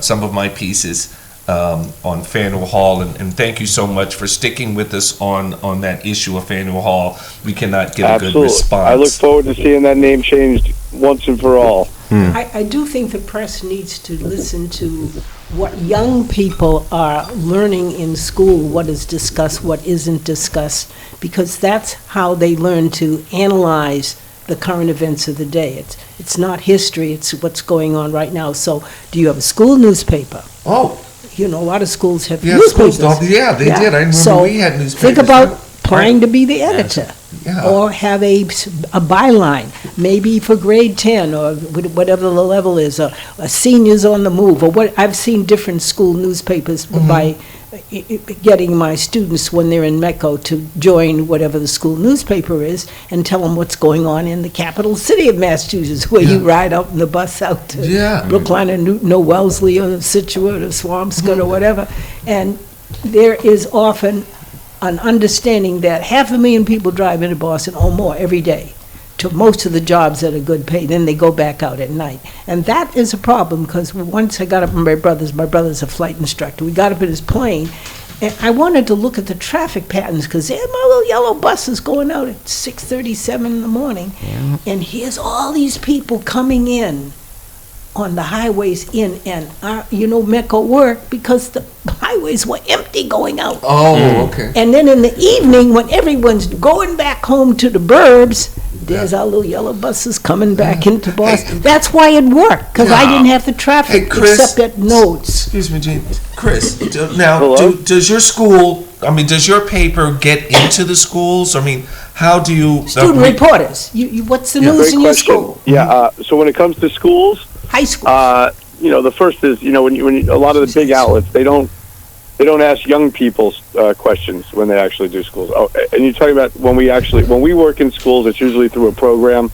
some of my pieces on Faneuil Hall, and thank you so much for sticking with us on that issue of Faneuil Hall. We cannot get a good response. I look forward to seeing that name changed once and for all. I do think the press needs to listen to what young people are learning in school, what is discussed, what isn't discussed, because that's how they learn to analyze the current events of the day. It's not history, it's what's going on right now. So, do you have a school newspaper? Oh, You know, a lot of schools have yeah, newspapers. schools don't. Yeah, they did. I remember So, we had newspapers. think about Right. applying to be the editor. Yeah. Or have a byline, maybe for grade 10 or whatever the level is, a seniors on the move, or what. I've seen different school newspapers by getting my students when they're in MECO to join whatever the school newspaper is and tell them what's going on in the capital city of Massachusetts, where you ride out in the bus out to Yeah. Brookline or Newton or Wellesley or Situate or Swampscott or whatever. And there is often an understanding that 500,000 people drive into Boston or more every day to most of the jobs that are good paid, then they go back out at night. And that is a problem, because once I got up with my brother's a flight instructor, we got up in his plane, and I wanted to look at the traffic patterns, because there my little yellow buses going out at 6:37 in the morning, and here's all these people coming in on the highways in, and MECO worked because the highways were empty going out. Oh, okay. And then in the evening, when everyone's going back home to the burbs, there's our little yellow buses coming back into Boston. That's why it worked, because I didn't have the traffic Hey, Chris, except at nodes. Excuse me, Gene. Chris, now, Hello? does your school, does your paper get into the schools? I mean, how do you... Student reporters, what's the news Great in your question. school? Yeah, so when it comes to schools, High school. the first is, when a lot of the big outlets, they don't ask young people questions when they actually do schools. Oh, and you're talking about when we work in schools, it's usually through a program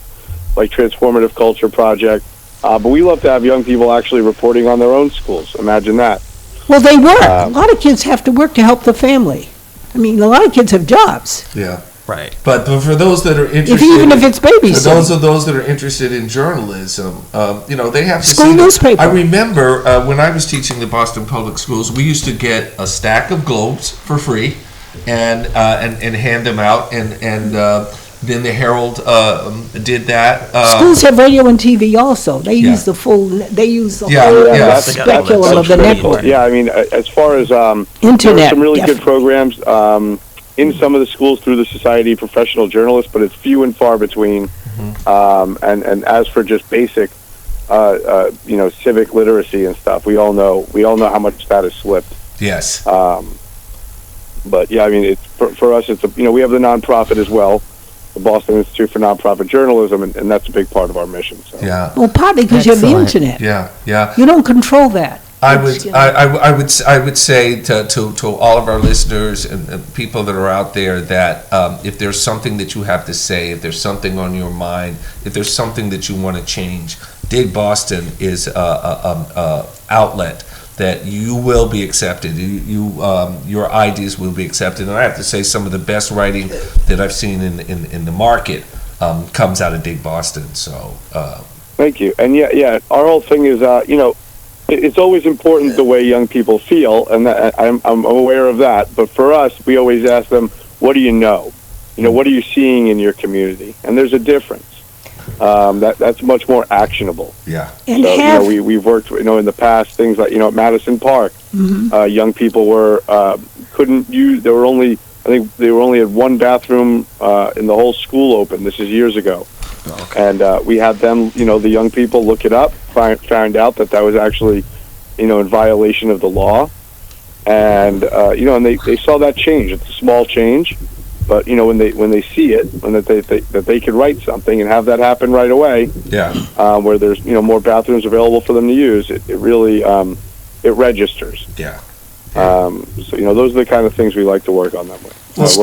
like Transformative Culture Project. But we love to have young people actually reporting on their own schools. Imagine that. Well, they work. A lot of kids have to work to help the family. I mean, a lot of kids have jobs. Yeah. Right. But for those that are interested... Even if it's For babysitting. those that are interested in journalism, they have to School see... newspaper. I remember when I was teaching the Boston Public Schools, we used to get a stack of globes for free and hand them out, and then the Herald did that. Schools have radio and TV also. They Yeah. use the whole Yeah, whole yeah. That's speculum of the critical. network. Yeah, I mean, as far as there are Internet. some really good definitely. programs in some of the schools through the Society of Professional Journalists, but it's few and far between. And as for just basic, civic literacy and stuff, we all know how much that has slipped. Yes. But yeah, I mean, it's for us. It's we have the nonprofit as well, the Boston Institute for Nonprofit Journalism, and that's a big part of our mission. So. Yeah. Well, partly because you have the Excellent. internet. Yeah. You don't control that. I It's, would, I would say to all of our listeners and people that are out there that if there's something that you have to say, if there's something on your mind, if there's something that you want to change, Dig Boston is a outlet that you will be accepted. Your ideas will be accepted. And I have to say, some of the best writing that I've seen in the market comes out of Dig Boston. So. Thank you. And yeah, our whole thing is, it's always important the way young people feel, and I'm aware of that. But for us, we always ask them, what do you know? What are you seeing in your community? And there's a difference. That's much more actionable. Yeah. And So, we've worked, in the past, things like, at Madison Park, young people couldn't use, I think they were only had one bathroom in the whole school open. This is years ago. And we had them, the young people look it up, found out that was actually, in violation of the law. And, and they saw that change. It's a small change. But, when they see it, that they could write something and have that happen right away, Yeah. where there's, more bathrooms available for them to use, it really, it registers. Yeah. So, those are the kind of things we like to work on that way.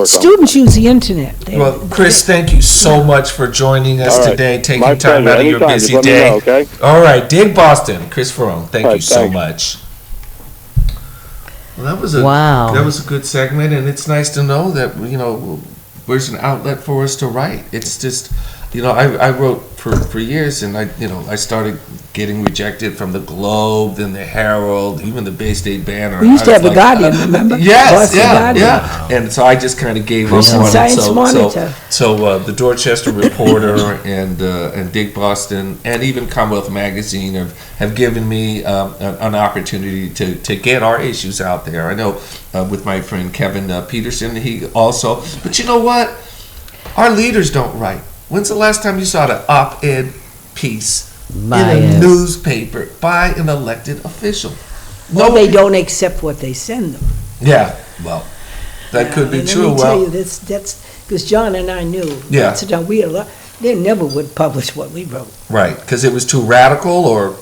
students use the internet. Well, Chris, thank you so much for joining us All right. today, taking My time pleasure. out of your Anytime. busy Just let me day. know, okay? All right, Dig Boston, Chris Ferrone. Thank All you right, so thanks. much. Well, that was Wow. That was a good segment, and it's nice to know that there's an outlet for us to write. It's just I wrote for years, and I started getting rejected from the Globe, then the Herald, even the Bay State Banner. We used to have the Guardian, remember? Yes, Boston yeah, Guardian. yeah. And so I just kind of gave up Christian on it. Science Monitor. So the Dorchester Reporter and Dig Boston and even Commonwealth Magazine have given me an opportunity to get our issues out there. I know with my friend Kevin Peterson, he also. But you know what? Our leaders don't write. When's the last time you saw an op-ed piece in a newspaper by an elected official? Well, they don't accept what they send them. Yeah, well, that could be true. Let me tell you, that's because John and I knew. Yeah. They never would publish what we wrote. Right, because it was too radical, or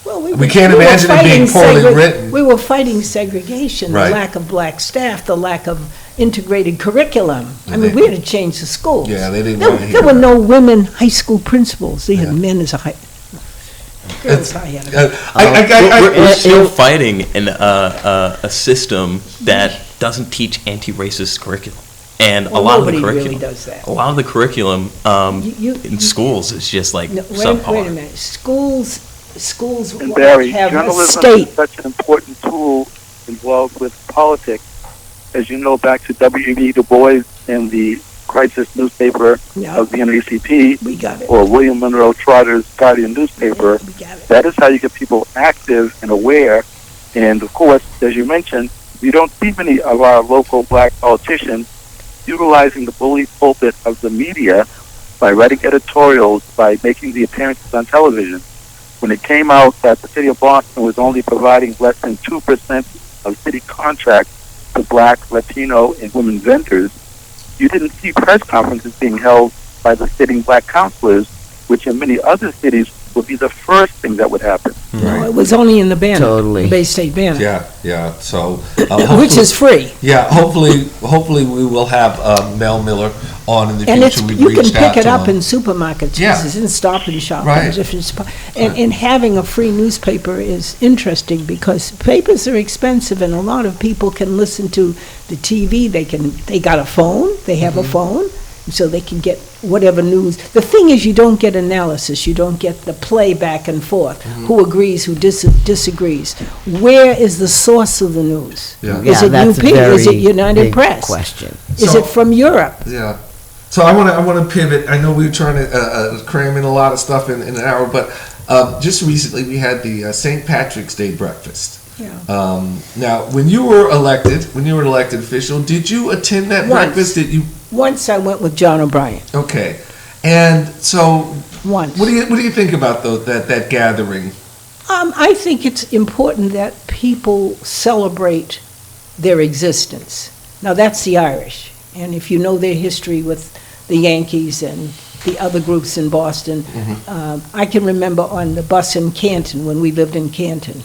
well, we can't imagine it being poorly written. We were fighting segregation, Right. the lack of black staff, the lack of integrated curriculum. I mean, we had to change the schools. Yeah, they didn't want to hear There were that. no women high school principals. They had Yeah. men as a high. Girls high had We're still fighting a system that doesn't teach anti-racist curriculum, and Well, a lot of the nobody really curriculum, does that. a lot of the curriculum You- in schools is just like No, subpar. wait a minute. Schools And Barry, have a journalism state. is such an important tool involved with politics. As you know, back to W.E.B. Du Bois and the crisis newspaper Yeah. of the NAACP, We got it. or William Monroe Trotter's Guardian newspaper. We got it. That is how you get people active and aware. And of course, as you mentioned, you don't see many of our local black politicians utilizing the bully pulpit of the media by writing editorials, by making the appearances on television. When it came out that the city of Boston was only providing less than 2% of city contracts to black, Latino, and women vendors, you didn't see press conferences being held by the sitting black councilors, which in many other cities would be the first thing that would happen. No, it was only in the Banner. Totally. The Bay State Banner. Yeah. So, Which is free. Yeah, hopefully we will have Mel Miller on in the And future. We've you can reached out pick it to up him. in supermarkets. Yeah. It's in Stop and Shop. Right. And different and having a free newspaper is interesting because papers are expensive and a lot of people can listen to the TV. They got a phone. They have a phone. So they can get whatever news. The thing is, you don't get analysis. You don't get the play back and forth. Who agrees, who disagrees. Where is the source of the news? Yeah. Is it that's UP? a very Is it United big Press? question. Is So- it from Europe? Yeah. So I want to pivot. I know we were trying to cram in a lot of stuff in an hour, but just recently we had the St. Patrick's Day breakfast. Yeah. Now, when you were elected official, did you attend that Once. breakfast? Did you? Once I went with John O'Brien. Okay. And so, Once. what do you think about that gathering? I think it's important that people celebrate their existence. Now, that's the Irish. And if you know their history with the Yankees and the other groups in Boston, I can remember on the bus in Canton, when we lived in Canton,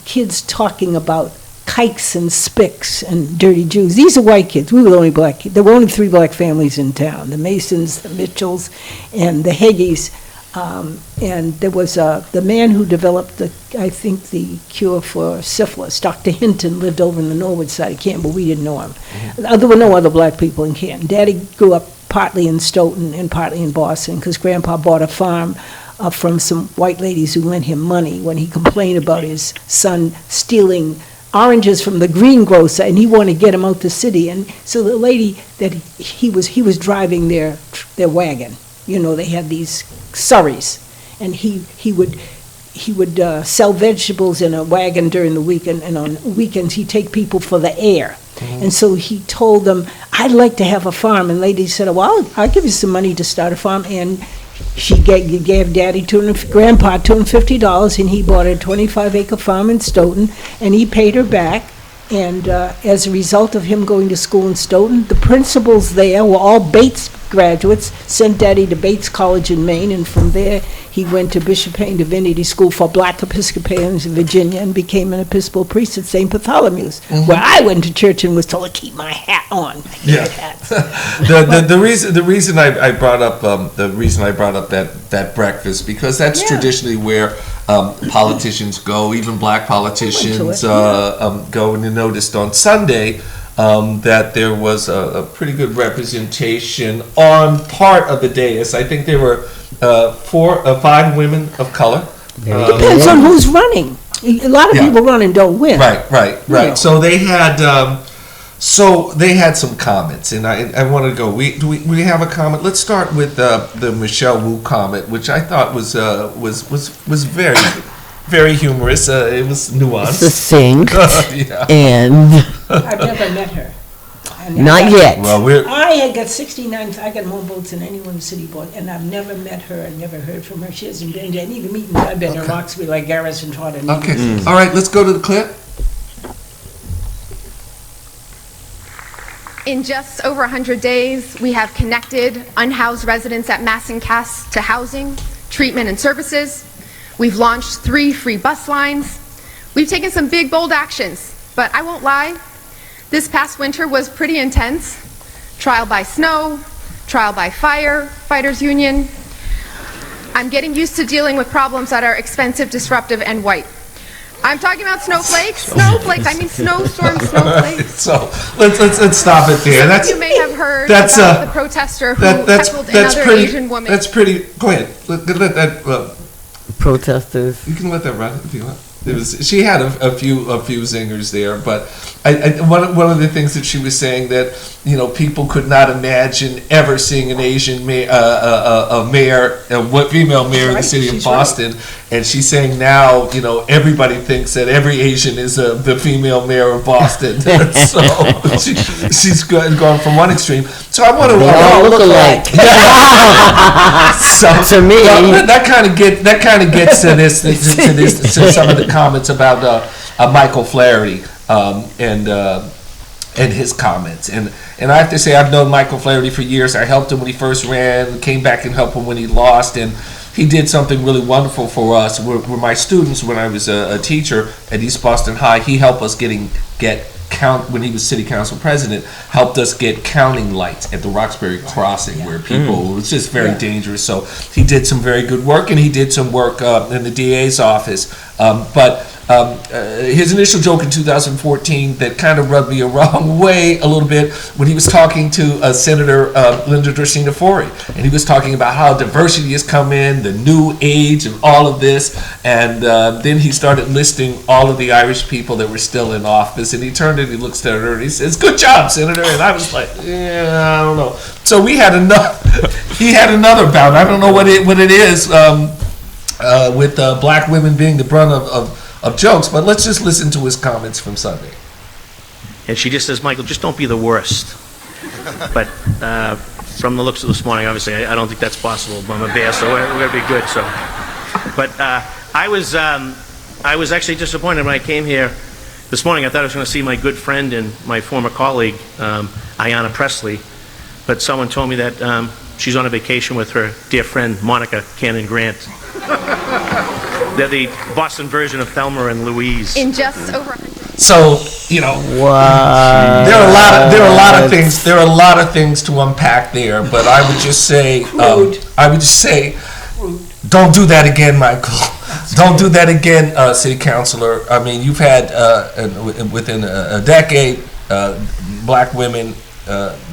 kids talking about kikes and spicks and dirty Jews. These are white kids. We were the only black kids. There were only 3 black families in town, the Masons, the Mitchells, and the Heggies. And there was the man who developed, I think, the cure for syphilis. Dr. Hinton lived over in the Norwood side of Canton, but we didn't know him. There were no other black people in Canton. Daddy grew up partly in Stoughton and partly in Boston because Grandpa bought a farm from some white ladies who lent him money when he complained about his son stealing oranges from the greengrocer, and he wanted to get him out the city. And so the lady that he was driving their wagon. You know, they had these surreys, and he would sell vegetables in a wagon during the week, and on weekends he'd take people for the air. And so he told them, "I'd like to have a farm." And lady said, "Well, I'll give you some money to start a farm." And she gave Daddy Grandpa $250, and he bought a 25-acre farm in Stoughton, and he paid her back. And as a result of him going to school in Stoughton, the principals there were all Bates graduates, sent Daddy to Bates College in Maine, and from there he went to Bishop Payne Divinity School for Black Episcopalians in Virginia and became an Episcopal priest at St. Bartholomew's, where I went to church and was told to keep my hat on. I hated hats. the reason I brought up that breakfast, because that's traditionally where politicians go, even black politicians go. And you noticed on Sunday that there was a pretty good representation on part of the dais. I think there were 5 women of color. Depends on who's running. A lot of people run and don't win. Right. Yeah. So they had some comments, and I want to go. We have a comment. Let's start with the Michelle Wu comment, which I thought was very, very humorous. It was nuanced, Succinct, yeah. and I've never met her. not yet. Well, I had got 69, I got more votes than anyone in the city board, and I've never met her, and never heard from her. She hasn't been to any of the meetings I've been to Roxbury, like Garrison taught her. okay. All right, let's go to the clip. In just over 100 days, we have connected unhoused residents at Massancast to housing, treatment, and services. We've launched 3 free bus lines. We've taken some big, bold actions, but I won't lie, this past winter was pretty intense. Trial by snow, trial by fire, fighters union. I'm getting used to dealing with problems that are expensive, disruptive, and white. I'm talking about snowflakes. Snowflakes. I mean snowstorms, snowflakes. So let's stop it there. That's You may have heard that's about the protester who heckled another pretty, Asian woman. That's pretty. Go ahead. Let that. Protesters. You can let that run if you want. She had a few zingers there, but one of the things that she was saying that people could not imagine ever seeing an Asian female mayor of the city of Boston, and she's saying now everybody thinks that every Asian is the female mayor of Boston. So she's gone from one extreme. So I want to all look alike. So to me, that kind of gets to this to some of the comments about Michael Flaherty and his comments, and I have to say I've known Michael Flaherty for years. I helped him when he first ran, came back and helped him when he lost, and he did something really wonderful for us. We're my students when I was a teacher at East Boston High. He helped us when he was city council president, helped us get counting lights at the Roxbury Crossing where people, it was just very dangerous. So he did some very good work, and he did some work in the DA's office. But his initial joke in 2014 that kind of rubbed me the wrong way a little bit when he was talking to Senator Linda Dracena Forey, and he was talking about how diversity has come in, the new age and all of this, and then he started listing all of the Irish people that were still in office, and he turned and he looks at her and he says, "Good job, Senator," and I was like, yeah, I don't know. So he had another bout. I don't know what it is with black women being the brunt of jokes, but let's just listen to his comments from Sunday. And she just says, "Michael, just don't be the worst." But from the looks of this morning, obviously, I don't think that's possible. But I'm a bear, so we're going to be good. So, but I was actually disappointed when I came here this morning. I thought I was going to see my good friend and my former colleague, Ayanna Presley, but someone told me that she's on a vacation with her dear friend Monica Cannon Grant. They're the Boston version of Thelma and Louise. In just over 100. So wow. there are a lot of things to unpack there. But I would just say, don't do that again, Michael. Don't do that again, City Councilor. I mean, you've had within a decade black women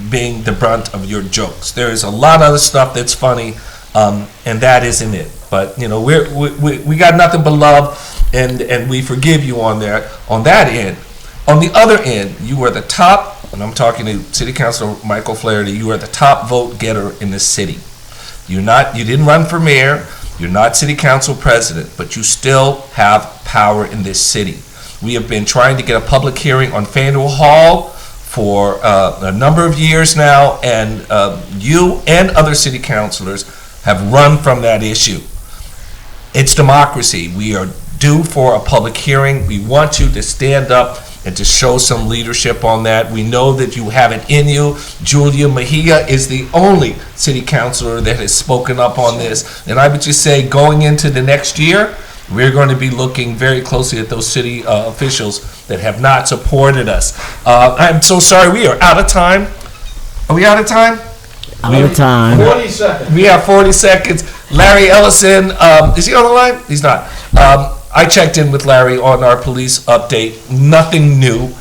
being the brunt of your jokes. There is a lot of other stuff that's funny, and that isn't it. But we got nothing but love, and we forgive you on that end. On the other end, you are the top, and I'm talking to City Councilor Michael Flaherty. You are the top vote getter in the city. You didn't run for mayor. You're not City Council president, but you still have power in this city. We have been trying to get a public hearing on Faneuil Hall for a number of years now, and you and other city councilors have run from that issue. It's democracy. We are due for a public hearing. We want you to stand up and to show some leadership on that. We know that you have it in you. Julia Mejia is the only city councilor that has spoken up on this. And I would just say, going into the next year, we're going to be looking very closely at those city officials that have not supported us. I'm so sorry, we are out of time. Are we out of time? Out of time. 40 seconds. We have 40 seconds. Larry Ellison, is he on the line? He's not. I checked in with Larry on our police update. Nothing new.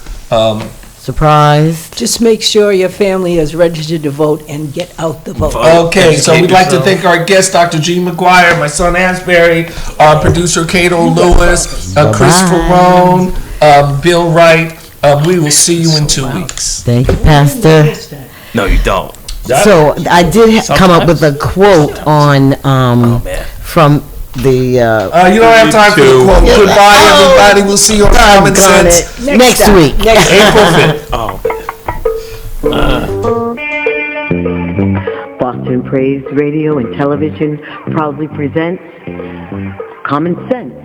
surprised. Just make sure your family is registered to vote and get out the vote. Okay, so Educate we'd like to yourself. thank our guest, Dr. Jean McGuire, my son Asberry, our producer Cato Lewis, Chris Ferrone, Bill Wright. We will see you in 2 weeks. Thank you, Pastor. No, you don't. So I did come up with a quote on from the You don't have time for the quote. Goodbye, everybody. We'll see you on Common doggone Sense. it. Next week. April 5th. Boston Praise Radio and Television proudly presents Common Sense.